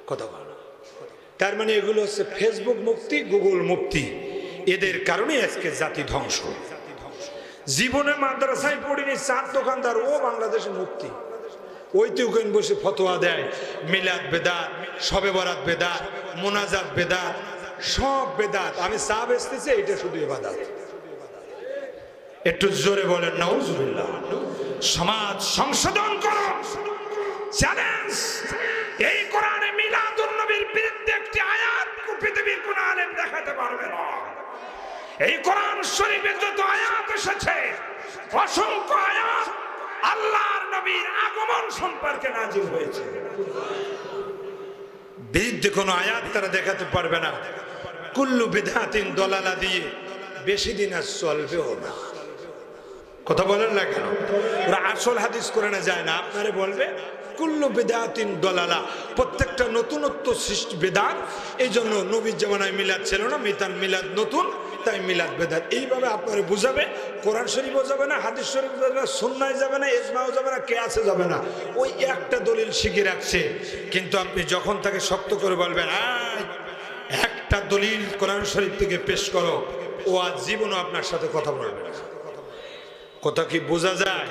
কথা বল। তার মানে এগুলো হচ্ছে ফেসবুক মুক্তি, গুগল মুক্তি, এদের কারণে আজকে জাতি ধ্বংস। জীবনে মাদ্রাসায় পড়িনি, চার দোকানদার ও বাংলাদেশে মুক্তি, ওইতে ওখানে বসে ফতোয়া দেয় মিলাদ বেদাত, শবে বরাত বেদাত, মোনাজাত বেদাত, সব বেদাত। আমি চা বেচতেছি, এটা শুধু ইবাদত। একটু জোরে বলেন নাউজুবিল্লাহ। সমাজ সংশোধন করো, চ্যালেঞ্জ। এই কোরআনে মিলাদুন নবীর বিরুদ্ধে একটি আয়াত পৃথিবীর কোন আলেম দেখাতে পারবে না। এই কোরআন শরীফে যত আয়াত এসেছে অসংখ্য আয়াত আল্লাহর নবীর আগমন সম্পর্কে নাযিল হয়েছে। বিরুদ্ধে কোন আয়াত তারা দেখাতে পারবে না। কুল্লু বিদআতিন দলালা দিয়ে বেশি দিন আর চলবেও না। কথা বলেন না কেন? ওরা আসল হাদিস কোরআনে যায় না, আপনারে বলবে কুল্লু বিদআতিন দলালা, প্রত্যেকটা নতুনত্ব সৃষ্টি বেদাত। এই জন্য নবীর জামানায় মিলাদ ছিল না, মিতান মিলাদ নতুন, তাই মিলাদ বেদাত। এইভাবে আপনারে বুঝাবে। কোরআন শরীফও যাবে না, হাদিস শরীফ যাবে না, সুন্নাহ যাবে না, ইজমাও যাবে না, কিয়াসে যাবে না। ওই একটা দলিল শিখে রাখছে। কিন্তু আপনি যখন তাকে শক্ত করে বলবেন একটা দলিল কোরআন শরীফ থেকে পেশ করো, ও আজ জীবনও আপনার সাথে কথা বলবে না। কথা কি বোঝা যায়?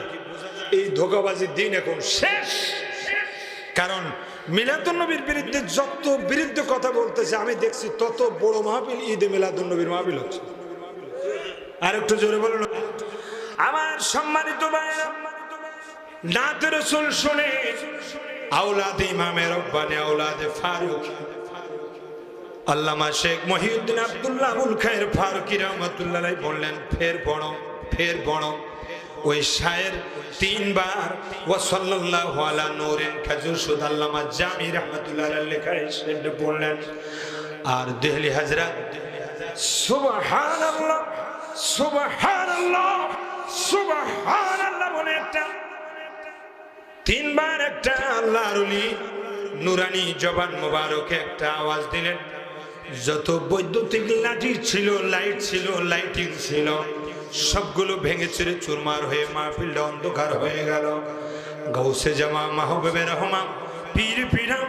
এই ধোঁকাবাজির দিন এখন শেষ। কারণ মিলাদুন নবীর বিরুদ্ধে যত বিরুদ্ধে কথা বলতেছে আমি দেখছি, তত বড় মাহফিল ঈদে মিলাদুন নবীর মাহফিল হচ্ছে। আর একটু জোরে বলুন। আমার সম্মানিত ভাইরা, নাত রাসূল শুনে আওলাদ ইমামে রব্বানি আওলাদে ফারুক আল্লামা শেখ মহিউদ্দিন আব্দুল্লাহ আবুল খায়ের ফারুকী রাহমাতুল্লাহ আলাইহি বললেন, ফের পড়ো। ওই শায়ের তিনবার ওয়া সাল্লাল্লাহু আলা নূরিন কাজুশুদ আল্লামা জামি রাহমাতুল্লাহ আলাইহি লেখা সেটা পড়লেন। আর দেহলি হযরত সুবহানাল্লাহ সুবহানাল্লাহ সুবহানাল্লাহ বলে একটা তিনবার একটা আল্লাহর ওলি নুরানি জবান মোবারকে একটা আওয়াজ দিলেন। যত বৈদ্যুতিক লাঠি ছিল, লাইট ছিল, লাইটিং ছিল, সবগুলো ভেঙে চুরে চুরমার হয়ে মাহফিলটা অন্ধকার হয়ে গেল। গাউসে জামা মাহবুবে রহমান পীর পীরাম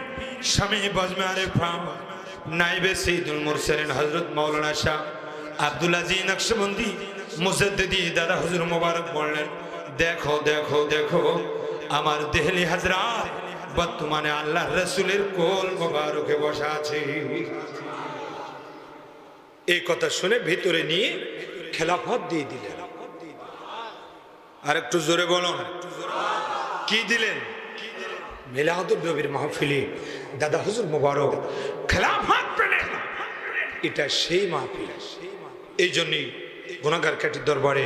স্বামী বাজমারে ফাম নাইবে সৈয়দুল মুরসালিন হযরত মাওলানা শাহ আব্দুল আজিজ নকশবন্দি মুজাদ্দিদি দাদা হুজুর মোবারক বললেন, দেখো দেখো দেখো আমার দেহলি হযরত বর্তমানে আল্লাহ রাসূলের কোল মোবারকে বসা আছে। এই কথা শুনে ভিতরে নিয়ে খেলাফত দিয়ে দিলেন। আর একটু জোরে বলুন, কি দিলেন? মিলাদুন নবীর মাহফিলে দাদা হুজুর মোবারক খেলাফত পেলেন। এটা সেই মাহফিল। এই জন্যই গুনাহগার কাটির দরবারে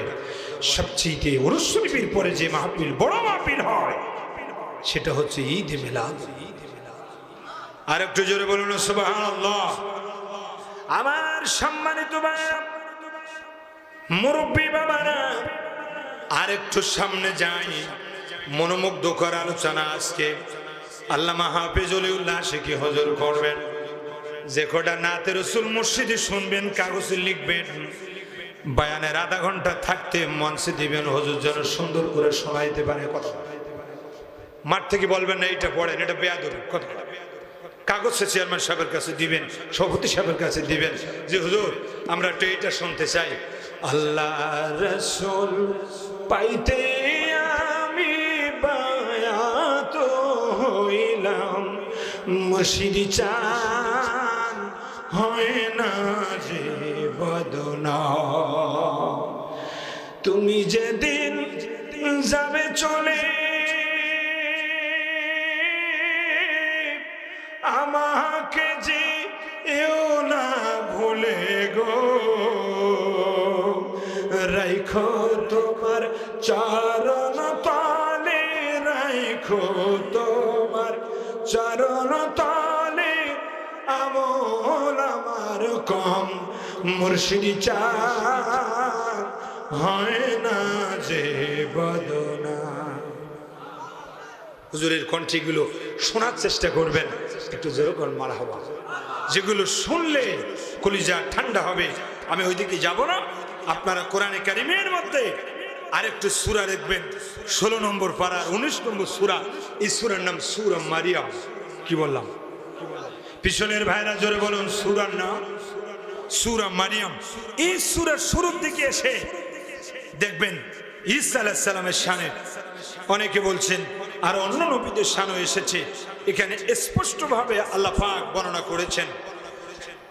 সবচেয়ে উরুস শরীফের পরে যে মাহফিল, বড় মাহফিল হয়, সেটা হচ্ছে ঈদ মিলাদ। আর একটু জোরে বলুন সুবহানাল্লাহ। আমার সম্মানিত ভাইরা, মুরব্বী বাবারা, আর একটু সামনে যাই। মনোমুগ্ধকর আলোচনা আজকে আল্লামা হাফেজ ওলিউল্লাহ আশিকি হুজুর করবেন। যে কটা নাতে রাসূল মুর্শিদি শুনবেন, কাগজে লিখবেন, বয়ানের আধা ঘন্টা থাকতে মঞ্চে দিবেন, হুজুর যেন সুন্দর করে শোনাইতে পারে কথা। মাঠ থেকে বলবেন না এইটা পড়েন, এটা বেয়াদবি কথা। কাগজে চেয়ারম্যান সাহেবের কাছে দিবেন, সভাপতি সাহেবের কাছে দিবেন, যে হুজুর আমরা একটু এইটা শুনতে চাই। আল্লাহ রাসূল পাইতে আমি বায়াত হইলাম, মুর্শিদি চান হয় না যে বদনাম। তুমি যেদিন যাবে চলে আমাকে যে এও না ভুলে গো, রাইখো তোমার চরণ তলে, রাইখো তোমার চরণ তলে, আমল আমার কম, মুর্শিদি চান হয় না যে বদনাম। হুজুরের কণ্ঠগুলো শোনার চেষ্টা করবেন, একটু জোরে করে মারহাবা। যেগুলো শুনলে কলিজা ঠান্ডা হবে। আমি ওইদিকে যাব না, আপনারা কোরআনে কারিমের মধ্যে আরেকটু সূরা দেখবেন, 16 নম্বর পারার 19 নম্বর সূরা। এই সূরার নাম সূরা মারিয়াম। কি বললাম? পিছনের ভাইরা জোরে বলুন, সূরার নাম সূরা মারিয়াম। এই সূরার শুরুর দিকে এসে দেখবেন ঈসা আলাইহিস সালামের শানে, অনেকে বলছেন আর অন্য নবীদের শানও এসেছে, এখানে স্পষ্টভাবে আল্লাহ পাক বর্ণনা করেছেন।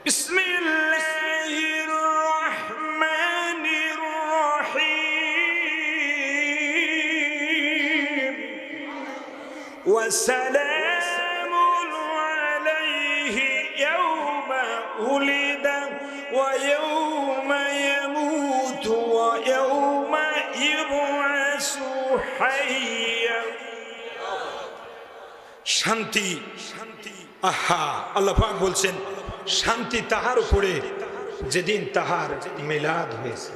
বিসমিল্লাহির রহমানির রহিম, ওয়া সালামুন আলাইহি ইয়াওমা উলিদা ওয়া ইয়াওমা ইয়ামুতু ওয়া ইয়াওমা ইবআসু হাইয়্যা। শান্তি, আহা, আল্লাহ পাক বলছেন শান্তি তাহার উপরে যেদিন তাহার মিলাদ হয়েছে।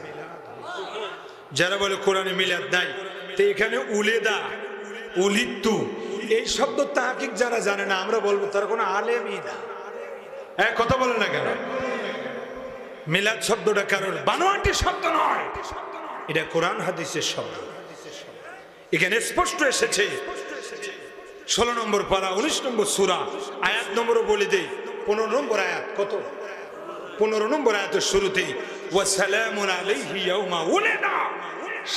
যারা বলে কোরআনে মিলাদ নাই, তো এখানে উলেদা, উলিত্তু এই শব্দ তাহাকিক যারা জানে না, আমরা বলবো তার কোনো আলেমই না। হ্যাঁ, কথা বলে না কেন? মিলাদ শব্দটা কারোর বানোয়াটি শব্দ নয়, এটা কোরআন হাদিসের শব্দ। এখানে স্পষ্ট এসেছে 16 নম্বর পারা 19 নম্বর সূরা, আয়াত নম্বরও বলে দেই, 15 নম্বর আয়াত। কত? 15 নম্বর আয়াতের শুরুতেই ওয়া সালামুন আলাইহি ইয়াওমা উলিদা,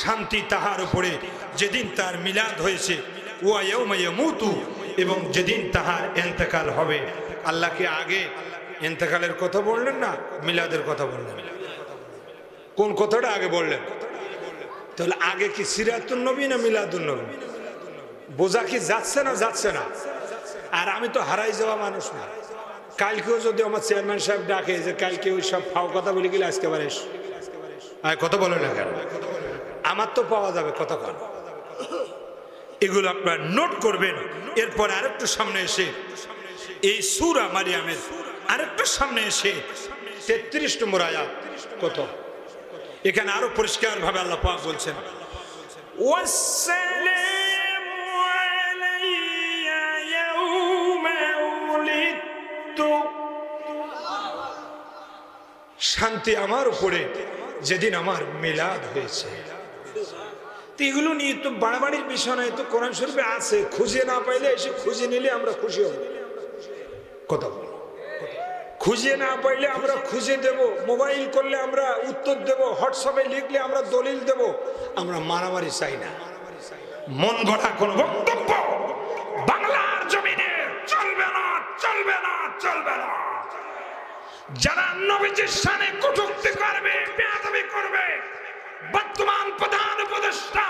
শান্তি তাহার উপরে যেদিন তার মিলাদ হয়েছে, ওয়া ইয়াওমা ইয়ামুতু, এবং যেদিন তাহার ইন্তেকাল হবে। আল্লাহকে আগে ইন্তেকালের কথা বললেন না, মিলাদের কথা বললেন? কোন কথাটা আগে বললেন? তাহলে আগে কি সিরাতুন নবী না মিলাদুন নবী? বোঝা কি যাচ্ছে না? যাচ্ছে না। আর আমি তো হারাই যাওয়া মানুষ না। কালকেও যদি আমার চেয়ারম্যান সাহেব ডাকে যে কালকে ওই সব ফাও কথা বলে গেলে আজকে আবার এস, আর কথা বলে না কেন? আমার তো পাওয়া যাবে কথা কন। এগুলো আপনার নোট করবেন। এরপর আরেকটু সামনে এসে এই সূরা মারিয়ামের আরেকটু সামনে এসে 33 নম্বর আয়াত। কত? এখানে আরো পরিষ্কার ভাবে আল্লাহ পাক বলছেন, শান্তি আমার উপরে যেদিন আমার মিলাদ হয়েছে। এগুলো নিয়ে তো বাড়াবাড়ির বিষয় নয়, তো কোরআন শরীফে আছে। খুঁজে না পাইলে এসে খুঁজে নিলে আমরা খুশি হব। কথা বল, খুঁজে না পাইলে আমরা খুঁজে দেব, মোবাইল করলে আমরা উত্তর দেব, হোয়াটসঅ্যাপে লিখলে আমরা দলিল দেব। আমরা মারামারি চাই না। মন গড়া কোন বক্তব্য বাংলার জমিনে চলবে না, চলবে না, চলবে না। যারা নবীজির শানে কটূক্তি করবে, বেয়াদবি করবে, বর্তমান প্রধান উপদেষ্টা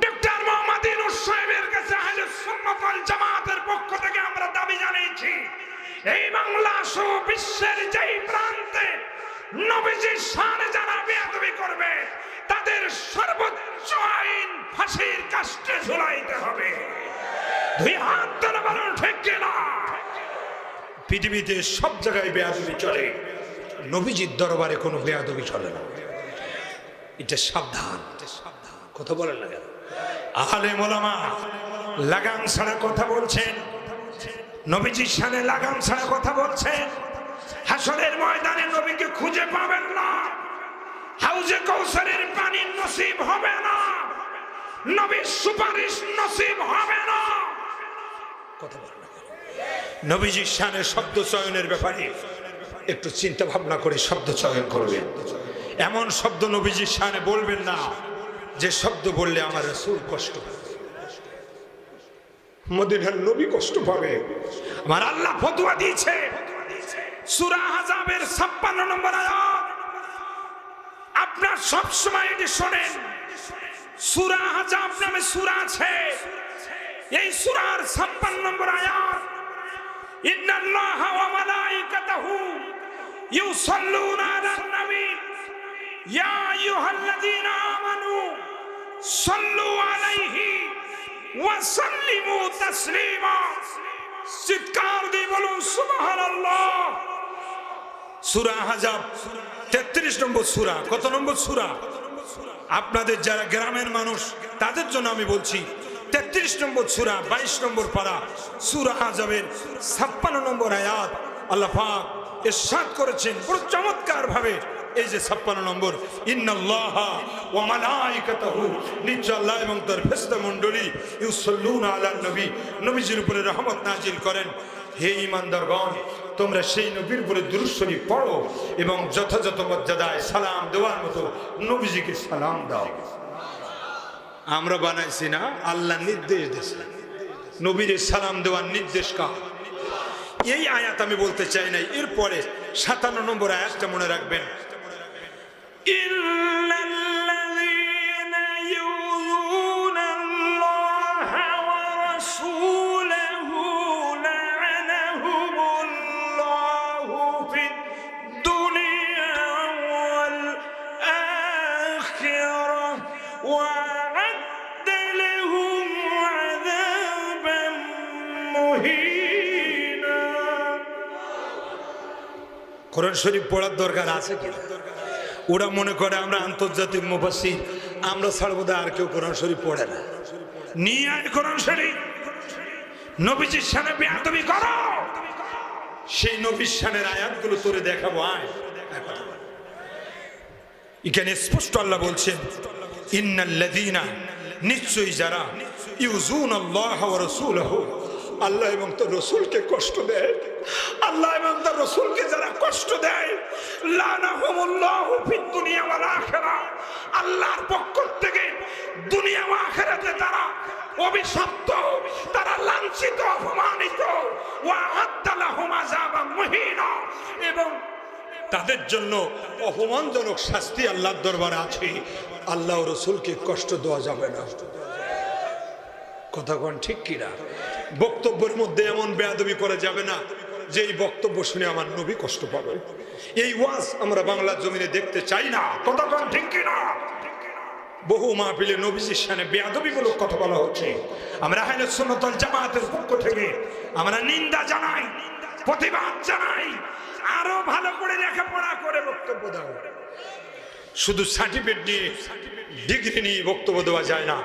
ডক্টর মোহাম্মদ ইউনূস সাহেবের কাছে আহলে সুন্নাত ওয়াল জামাতের পক্ষ থেকে আমরা দাবি জানিয়েছি, এই বাংলা সহ বিশ্বের যেই প্রান্তে নবীজির শানে যারা বেয়াদবি করবে তাদের সর্বোচ্চ আইন ফাঁসির কাস্টে ঝুলাইতে হবে। দুই হাত ধরে বলুন ঠিক কিনা? পৃথিবীতে সব জায়গায় বেয়াদবি চলে। নবীজির দরবারে কোনো বেয়াদবি চলে না। এটা সাবধান, কথা বলেন না কেন? আলেম ওলামা লাগাম ছাড়া কথা বলছেন, নবীজির শানে লাগাম ছাড়া কথা বলছেন। হাসরের ময়দানে নবীকে খুঁজে পাবেন না, হাউজে কৌসারের পানি নসিব হবে না, নবীর সুপারিশ নসিব হবে না। কথা বলেন না কেন? নবীজির শানে শব্দ চয়নের ব্যাপারে একটু চিন্তা ভাবনা করে শব্দ চয়ন করবেন। এমন শব্দ নবীজির শানে বলবেন না যে শব্দ বললে আমার রাসূল কষ্ট পাবে, মদিনার নবী কষ্ট পাবে। আমার আল্লাহ ফতোয়া দিয়েছে সূরা আহজাবের 56 নম্বর আয়াত, আপনার সব সময় এটি শোনেন। সূরা আহজাব নামে সূরা আছে, এই সূরার 56 নম্বর আয়াত, ইন্নাল্লাহা ওয়া মালাইকাতাহু ইউসাল্লুনা আলান নবী ইয়া আইয়ুহাল্লাযীনা আমানু সাল্লু আলাইহি ওয়া সাল্লিমু তাসলিমা। চিৎকার দিয়ে বলুন সুবহানাল্লাহ। সূরা আহজাব 33 নম্বর সূরা। কত নম্বর সূরা? আপনাদের যারা গ্রামের মানুষ তাদের জন্য আমি বলছি, 33 নম্বর সূরা, 22 নম্বর পারা, সূরা আহজাবের 56 নম্বর আয়াত। আল্লাহ পাক ইরশাদ করেছেন বড় চমৎকার ভাবে, এই যে 56 নম্বর, ইন্নাল্লাহা ওয়া মালাইকাতাহু, নিশ্চয় আল্লাহ এবং তার ফেরেশতা মণ্ডলী, ইউসাল্লুনা আলান নবী, নবীজির উপরে রহমত নাজিল করেন। হে ঈমানদারগণ, তোমরা সেই নবীর উপরে দুরূদ শরীফ পড়ো এবং যথাযথ মর্যাদায় সালাম দেওয়ার মতো নবীজিকে সালাম দাও। আমরা বানাইছি না, আল্লাহ নির্দেশ দিয়েছে নবীর সালাম দেওয়ার নির্দেশ কার? এই আয়াত আমি বলতে চাই নাই। এরপরে 57 নম্বর আয়াতটা মনে রাখবেন, কোরআন শরীফ পড়ার দরকার আছে কি? ওরা মনে করে আমরা আন্তর্জাতিক মুফাসসির, আমরা ছাড়বো না, আর কেউ কোরআন শরীফ পড়ে না। নিয়ে আয় কোরআন শরীফ, নবীজির শানে বেয়াদবি করো, সেই নবীর শানের আয়াতগুলো তোরে দেখাবো। আয়, এখানে স্পষ্ট আল্লাহ বলছেন, ইন্নাল্লাযীনা, নিশ্চয়ই যারা, ইউযুনাল্লাহ ওয়া রাসূলাহু, আল্লাহ এবং তার রাসূলকে কষ্ট দেয়, আল্লাহ এবং তার রাসূলকে যারা কষ্ট দেয়, লানাহুমুল্লাহু ফিদ দুনিয়া ওয়াল আখিরাহ, আল্লাহর পক্ষ থেকে দুনিয়া ও আখিরাতে তারা অভিশপ্ত, তারা লাঞ্ছিত, অপমানিত, ওয়া আ'আদ্দা লাহুম আযাবাম মুহিনা, এবং তাদের জন্য অপমানজনক শাস্তি আল্লাহর দরবারে আছে। আল্লাহ ও রাসূলকে কষ্ট দেওয়া যাবে না। কথা কোন ঠিক কিনা? বক্তব্যের মধ্যে এমন বেয়াদবি করা যাবে না যে এই বক্তব্য শুনে আমার নবী কষ্ট পাবে। এই ওয়াজ আমরা বাংলার জমিনে দেখতে চাই না। কথা কোন ঠিক কিনা? বহু মাহফিলে নবীজির শানে বেয়াদবিমূলক কথা বলা হচ্ছে। আমরা আহলে সুন্নাত ওয়াল জামাতের পক্ষ থেকে আমরা নিন্দা জানাই, প্রতিবাদ জানাই। আরো ভালো করে লেখাপড়া করে বক্তব্য দাও। শুধু সার্টিফিকেট নিয়ে, ডিগ্রি নিয়ে বক্তব্য দেওয়া যায় না।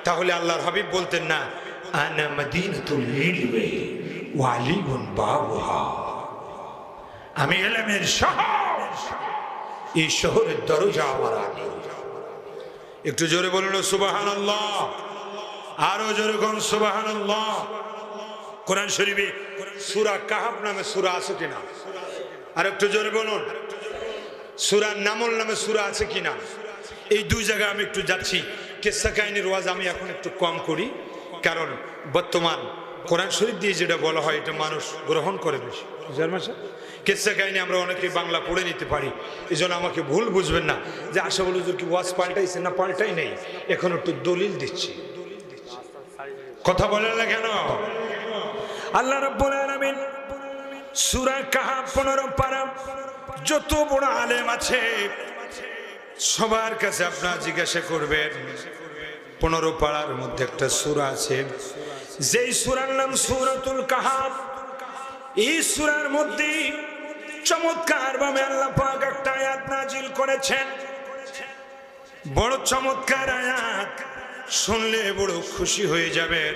তাহলে আল্লাহর হাবিব বলতেন না, আনা মদিনাতুল ইলমি ওয়া আলিউন বাবুহা, আমি ইলমের শহর, এই শহরের দরজা আমার আলী। একটু জোরে বলুন সুবহানাল্লাহ, আরো জোরে কোন সুবহানাল্লাহ। কোরআন শরীফে সূরা কাহাফ নামে সূরা আছে কিনা? আর একটু জোরে বলুন। সূরা নামল নামে সূরা আছে কিনা? এই দুই জায়গায় আমি একটু যাচ্ছি। কিসসা কাহিনীর ওয়াজ আমি এখন একটু কম করি, কারণ বর্তমান কোরআন শরীফ দিয়ে যেটা বলা হয় এটা মানুষ গ্রহণ করে বেশি। কিসসা কাহিনী আমরা অনেকে বাংলা পড়ে নিতে পারি, এই জন্য আমাকে ভুল বুঝবেন না যে আশা বলুন কি ওয়াজ পাল্টাইছে না, পাল্টাই নেই, এখন একটু দলিল দিচ্ছি। কথা বলেন না কেন? আল্লাহ রাব্বুল আলামিন সূরা কাহাফ 15 পারা, যত বড় আলেম আছে সবার কাছে আপনারা জিজ্ঞাসা করবেন, 15 পারার মধ্যে একটা সূরা আছে, যেই সূরার নাম সূরাতুল কাহাফ। এই সূরার মধ্যে চমৎকার ভাবে আল্লাহ পাক একটা আয়াত নাজিল করেছেন, বড় চমৎকার আয়াত, শুনলে বড় খুশি হয়ে যাবেন।